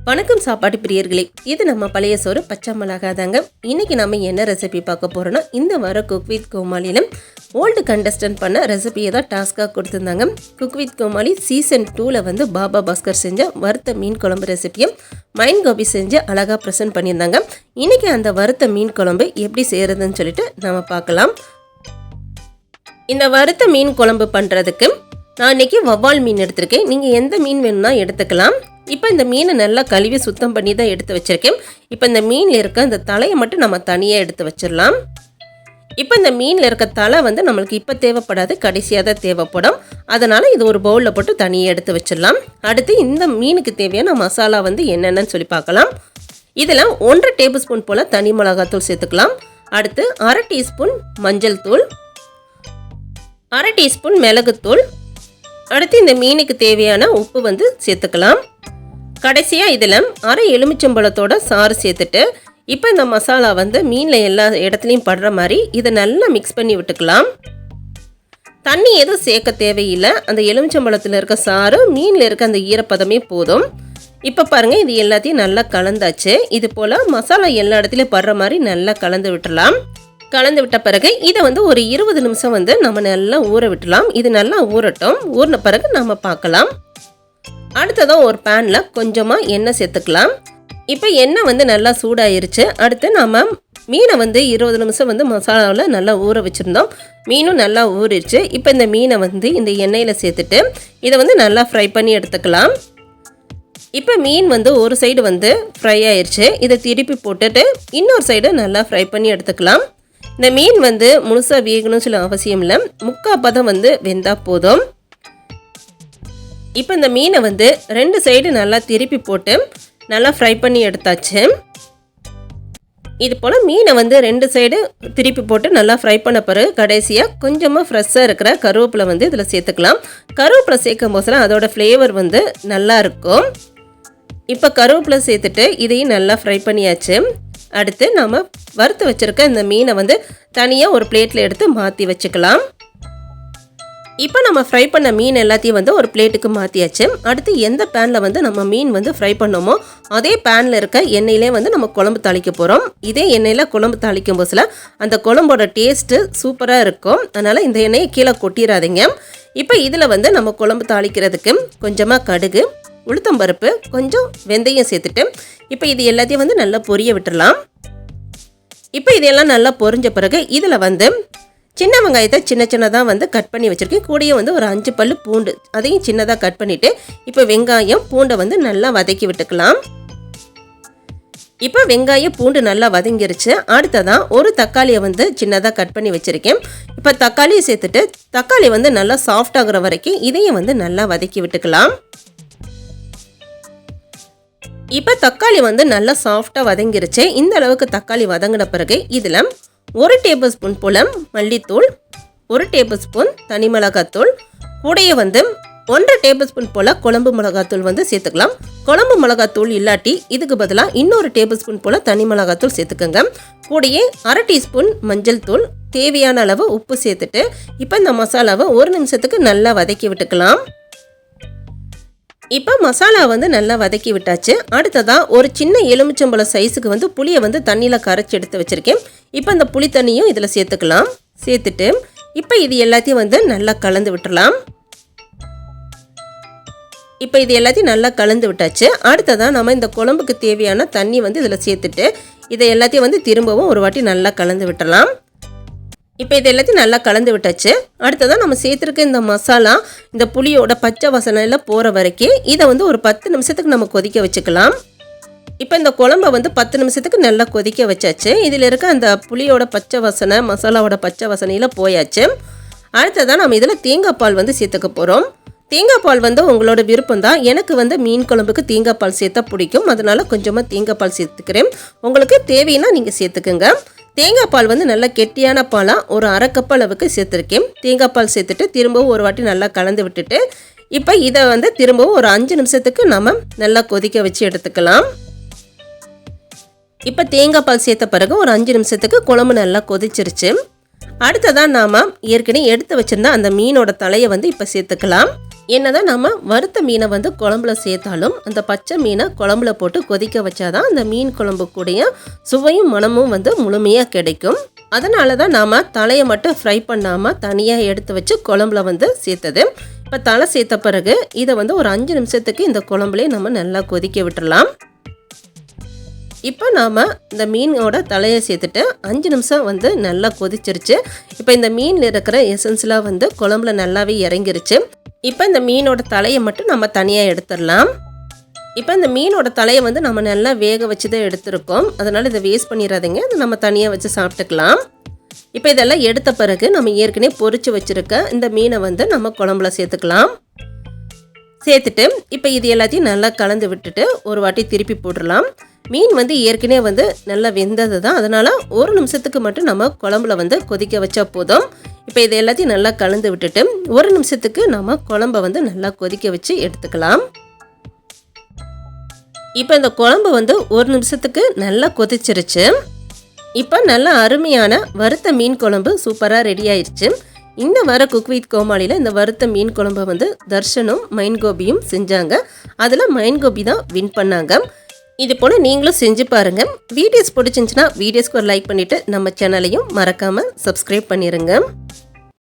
வணக்கம் சாப்பாட்டு பிரியர்களே, இது நம்ம பழைய சோறு பச்சை தாங்க. இன்றைக்கி நம்ம என்ன ரெசிபி பார்க்க போகிறோன்னா, இந்த வாரம் குக் வித் கோமாளியில் ஓல்டு கண்டஸ்டன்ட் பண்ண ரெசிபியை தான் டாஸ்க்காக கொடுத்துருந்தாங்க. குக் வித் கோமாளி சீசன் 2ல் வந்து பாபா பாஸ்கர் செஞ்ச வறுத்த மீன் குழம்பு ரெசிபியை மைம் கோபி செஞ்சு அழகாக ப்ரெசென்ட் பண்ணியிருந்தாங்க. இன்றைக்கி அந்த வறுத்த மீன் குழம்பு எப்படி செய்கிறதுன்னு சொல்லிட்டு நம்ம பார்க்கலாம். இந்த வறுத்த மீன் குழம்பு பண்ணுறதுக்கு நான் இன்றைக்கி வவ்வால் மீன் எடுத்திருக்கேன். நீங்கள் எந்த மீன் வேணும்னா எடுத்துக்கலாம். இப்போ இந்த மீனை நல்லா கழுவி சுத்தம் பண்ணி தான் எடுத்து வச்சுருக்கேன். இப்போ இந்த மீனில் இருக்க இந்த தலையை மட்டும் நம்ம தனியாக எடுத்து வச்சிடலாம். இப்போ இந்த மீனில் இருக்க தலை வந்து நம்மளுக்கு இப்போ தேவைப்படாது, கடைசியாக தான் தேவைப்படும். அதனால் இது ஒரு பவுலில் போட்டு தனியாக எடுத்து வச்சிடலாம். அடுத்து இந்த மீனுக்கு தேவையான மசாலா வந்து என்னென்னு சொல்லி பார்க்கலாம். இதில் 1.5 டேபிள் ஸ்பூன் போல் தனி மிளகாத்தூள் சேர்த்துக்கலாம். அடுத்து 1/2 டீஸ்பூன் மஞ்சள் தூள், 1/2 டீஸ்பூன் மிளகுத்தூள், அடுத்து இந்த மீனுக்கு தேவையான உப்பு வந்து சேர்த்துக்கலாம். கடைசியாக இதில் 1/2 எலுமிச்சம்பழத்தோட சாறு சேர்த்துட்டு இப்போ இந்த மசாலா வந்து மீனில் எல்லா இடத்துலையும் படுற மாதிரி இதை நல்லா மிக்ஸ் பண்ணி விட்டுக்கலாம். தண்ணி எதுவும் சேர்க்க தேவையில்லை. அந்த எலுமிச்சம்பழத்தில் இருக்க சாறு மீனில் இருக்க அந்த ஈரப்பதமே போதும். இப்போ பாருங்கள், இது எல்லாத்தையும் நல்லா கலந்தாச்சு. இது போல் மசாலா எல்லா இடத்துலையும் படுற மாதிரி நல்லா கலந்து விட்டுடலாம். கலந்து விட்ட பிறகு இதை வந்து ஒரு 20 நிமிஷம் வந்து நம்ம நல்லா ஊற விட்டுலாம். இது நல்லா ஊறட்டும். ஊறின பிறகு நம்ம பார்க்கலாம். அடுத்ததாக ஒரு பேனில் கொஞ்சமாக எண்ணெய் சேர்த்துக்கலாம். இப்போ எண்ணெய் வந்து நல்லா சூடாயிருச்சு. அடுத்து நம்ம மீனை வந்து 20 நிமிஷம் வந்து மசாலாவில் நல்லா ஊற வச்சுருந்தோம். மீனும் நல்லா ஊறிடுச்சு. இப்போ இந்த மீனை வந்து இந்த எண்ணெயில் சேர்த்துட்டு இதை வந்து நல்லா ஃப்ரை பண்ணி எடுத்துக்கலாம். இப்போ மீன் வந்து ஒரு சைடு வந்து ஃப்ரை ஆயிடுச்சு. இதை திருப்பி போட்டுட்டு இன்னொரு சைடு நல்லா ஃப்ரை பண்ணி எடுத்துக்கலாம். இந்த மீன் வந்து முழுசாக வேகணும்னு சொல்ல அவசியம் இல்லை, 3/4 பதம் வந்து வெந்தால் போதும். இப்போ இந்த மீனை வந்து 2 சைடு நல்லா திருப்பி போட்டு நல்லா ஃப்ரை பண்ணி எடுத்தாச்சு. இது போல் மீனை வந்து 2 சைடு திருப்பி போட்டு நல்லா ஃப்ரை பண்ண பிறகு கடைசியாக கொஞ்சமாக ஃப்ரெஷ்ஷாக இருக்கிற கருவேப்பிலை வந்து இதில் சேர்த்துக்கலாம். கருவேப்பிலை சேர்க்கும் போது அதோட ஃப்ளேவர் வந்து நல்லா இருக்கும். இப்போ கருவேப்பிலை சேர்த்துட்டு இதையும் நல்லா ஃப்ரை பண்ணியாச்சு. அடுத்து நம்ம வறுத்து வச்சுருக்க இந்த மீனை வந்து தனியாக ஒரு பிளேட்டில் எடுத்து மாற்றி வச்சுக்கலாம். இப்போ நம்ம ஃப்ரை பண்ண மீன் எல்லாத்தையும் வந்து ஒரு பிளேட்டுக்கு மாற்றியாச்சு. அடுத்து எந்த பேனில் வந்து நம்ம மீன் வந்து ஃப்ரை பண்ணோமோ அதே பேனில் இருக்க எண்ணெயிலே வந்து நம்ம குழம்பு தாளிக்க போகிறோம். இதே எண்ணெயில் குழம்பு தாளிக்கும் போதில் அந்த குழம்போட டேஸ்ட்டு சூப்பராக இருக்கும். அதனால் இந்த எண்ணெயை கீழே கொட்டிடாதீங்க. இப்போ இதில் வந்து நம்ம குழம்பு தாளிக்கிறதுக்கு கொஞ்சமாக கடுகு, உளுத்தம்பருப்பு, கொஞ்சம் வெந்தயம் சேர்த்துட்டு இப்போ இது எல்லாத்தையும் வந்து நல்லா பொரிய விட்டுடலாம். இப்போ இதெல்லாம் நல்லா பொரிஞ்ச பிறகு இதில் வந்து சின்ன வெங்காயத்தை சின்னதாக வந்து கட் பண்ணி வச்சுருக்கேன். கூடயே வந்து ஒரு 5 பல்லு பூண்டு அதையும் சின்னதாக கட் பண்ணிவிட்டு இப்போ வெங்காயம் பூண்டை வந்து நல்லா வதக்கி விட்டுக்கலாம். இப்போ வெங்காயம் பூண்டு நல்லா வதங்கிருச்சு. அடுத்ததான் ஒரு தக்காளியை வந்து சின்னதாக கட் பண்ணி வச்சுருக்கேன். இப்போ தக்காளியை சேர்த்துட்டு தக்காளி வந்து நல்லா சாஃப்ட் ஆகுற வரைக்கும் இதையும் வந்து நல்லா வதக்கி விட்டுக்கலாம். இப்போ தக்காளி வந்து நல்லா சாஃப்டாக வதங்கிருச்சு. இந்த அளவுக்கு தக்காளி வதங்கின பிறகு இதில் 1 டேபிள் ஸ்பூன் போல் மல்லித்தூள், 1 டேபிள் ஸ்பூன் தனி மிளகாத்தூள், கூடையே வந்து 1.5 டேபிள் ஸ்பூன் போல் குழம்பு மிளகாத்தூள் வந்து சேர்த்துக்கலாம். குழம்பு மிளகாத்தூள் இல்லாட்டி இதுக்கு பதிலாக இன்னொரு டேபிள் ஸ்பூன் போல் தனி மிளகாத்தூள் சேர்த்துக்கோங்க. கூடையே 1/2 டீஸ்பூன் மஞ்சள் தூள், தேவையான அளவு உப்பு சேர்த்துட்டு இப்போ இந்த மசாலாவை 1 நிமிஷத்துக்கு நல்லா வதக்கி விட்டுக்கலாம். இப்போ மசாலா வந்து நல்லா வதக்கி விட்டாச்சு. அடுத்ததாக ஒரு சின்ன எலுமிச்சம்பழம் சைஸுக்கு வந்து புளியை வந்து தண்ணியில் கரைச்சி எடுத்து வச்சுருக்கேன். இப்போ இந்த புளி தண்ணியும் இதில் சேர்த்துக்கலாம். சேர்த்துட்டு இப்போ இது எல்லாத்தையும் வந்து நல்லா கலந்து விட்டுடலாம். இப்போ இது எல்லாத்தையும் நல்லா கலந்து விட்டாச்சு. அடுத்ததாக நம்ம இந்த குழம்புக்கு தேவையான தண்ணி வந்து இதில் சேர்த்துட்டு இதை எல்லாத்தையும் வந்து திரும்பவும் ஒரு வாட்டி நல்லா கலந்து விட்டுடலாம். இப்போ இது எல்லாத்தையும் நல்லா கலந்து விட்டாச்சு. அடுத்ததான் நம்ம சேர்த்துருக்க இந்த மசாலா இந்த புளியோட பச்சை வாசனையில் போகிற வரைக்கும் இதை வந்து ஒரு 10 நிமிஷத்துக்கு நம்ம கொதிக்க வச்சுக்கலாம். இப்போ இந்த குழம்பை வந்து 10 நிமிஷத்துக்கு நல்லா கொதிக்க வச்சாச்சு. இதில் இருக்க அந்த புளியோட பச்சை வாசனை மசாலாவோட பச்சை வாசனையில் போயாச்சு. அடுத்ததான் நம்ம இதில் தேங்காய் பால் வந்து சேர்த்துக்க போகிறோம். தேங்காய் பால் வந்து உங்களோட விருப்பம் தான். எனக்கு வந்து மீன் குழம்புக்கு தேங்காய் பால் சேர்த்தா பிடிக்கும். அதனால் கொஞ்சமாக தேங்காய் பால் சேர்த்துக்கிறேன். உங்களுக்கு தேவைன்னா நீங்கள் சேர்த்துக்குங்க. தேங்காய் பால் வந்து நல்லா கெட்டியான பாலாக ஒரு 1/2 கப் அளவுக்கு சேர்த்துருக்கேன். தேங்காய் பால் சேர்த்துட்டு திரும்பவும் ஒரு வாட்டி நல்லா கலந்து விட்டுட்டு இப்போ இதை வந்து திரும்பவும் ஒரு 5 நிமிஷத்துக்கு நம்ம நல்லா கொதிக்க வச்சு எடுத்துக்கலாம். இப்போ தேங்காய் பால் சேர்த்த பிறகு ஒரு 5 நிமிஷத்துக்கு குழம்பு நல்லா கொதிச்சிருச்சு. அடுத்ததான் நாம் ஏற்கனவே எடுத்து வச்சுருந்த அந்த மீனோட தலையை வந்து இப்போ சேர்த்துக்கலாம். என்னதான் நம்ம வறுத்த மீனை வந்து குழம்புல சேர்த்தாலும் அந்த பச்சை மீனை குழம்புல போட்டு கொதிக்க வச்சாதான் அந்த மீன் குழம்பு கூடிய சுவையும் மனமும் வந்து முழுமையாக கிடைக்கும். அதனால தான் நாம் தலையை மட்டும் ஃப்ரை பண்ணாமல் தனியாக எடுத்து வச்சு குழம்புல வந்து சேர்த்தது. இப்போ தலை சேர்த்த பிறகு இதை வந்து ஒரு 5 நிமிஷத்துக்கு இந்த குழம்புலேயே நம்ம நல்லா கொதிக்க விட்டுடலாம். இப்போ நாம் இந்த மீனோட தலையை சேர்த்துட்டு 5 நிமிஷம் வந்து நல்லா கொதிச்சிருச்சு. இப்போ இந்த மீனில் இருக்கிற எசன்ஸ்லாம் வந்து குழம்புல நல்லாவே இறங்கிருச்சு. இப்போ இந்த மீனோட தலையை மட்டும் நம்ம தனியாக எடுத்துடலாம். இப்போ இந்த மீனோட தலையை வந்து நம்ம நல்லா வேக வச்சு தான் எடுத்துருக்கோம். அதனால் இதை வேஸ்ட் பண்ணிடாதீங்க. அதை நம்ம தனியாக வச்சு சாப்பிட்டுக்கலாம். இப்போ இதெல்லாம் எடுத்த பிறகு நம்ம ஏற்கனவே பொரிச்சு வச்சுருக்க இந்த மீனை வந்து நம்ம குழம்புல சேர்த்துக்கலாம். சேர்த்துட்டு இப்போ இது எல்லாத்தையும் நல்லா கலந்து விட்டுட்டு ஒரு வாட்டி திருப்பி போட்டுடலாம். மீன் வந்து ஏற்கனவே வந்து நல்லா வெந்தது தான். அதனால் 1 நிமிஷத்துக்கு மட்டும் நம்ம குழம்புல வந்து கொதிக்க வச்சா போதும். இப்போ இது எல்லாத்தையும் நல்லா கலந்து விட்டுட்டு 1 நிமிஷத்துக்கு நம்ம குழம்பை வந்து நல்லா கொதிக்க வச்சு எடுத்துக்கலாம். இப்போ இந்த குழம்பு வந்து 1 நிமிஷத்துக்கு நல்லா கொதிச்சிருச்சு. இப்போ நல்ல அருமையான வறுத்த மீன் குழம்பு சூப்பராக ரெடி ஆயிடுச்சு. இந்த வர குக் வித் கோமாளியில் இந்த வறுத்த மீன் குழம்பை வந்து தர்ஷனும் மைன் கோபியும் செஞ்சாங்க. அதில் மைன் கோபி தான் வின் பண்ணாங்க. இது போல் நீங்களும் செஞ்சு பாருங்கள். வீடியோஸ் பிடிச்சிருந்துச்சுன்னா வீடியோஸ்க்கு ஒரு லைக் பண்ணிவிட்டு நம்ம சேனலையும் மறக்காமல் சப்ஸ்கிரைப் பண்ணிடுங்க.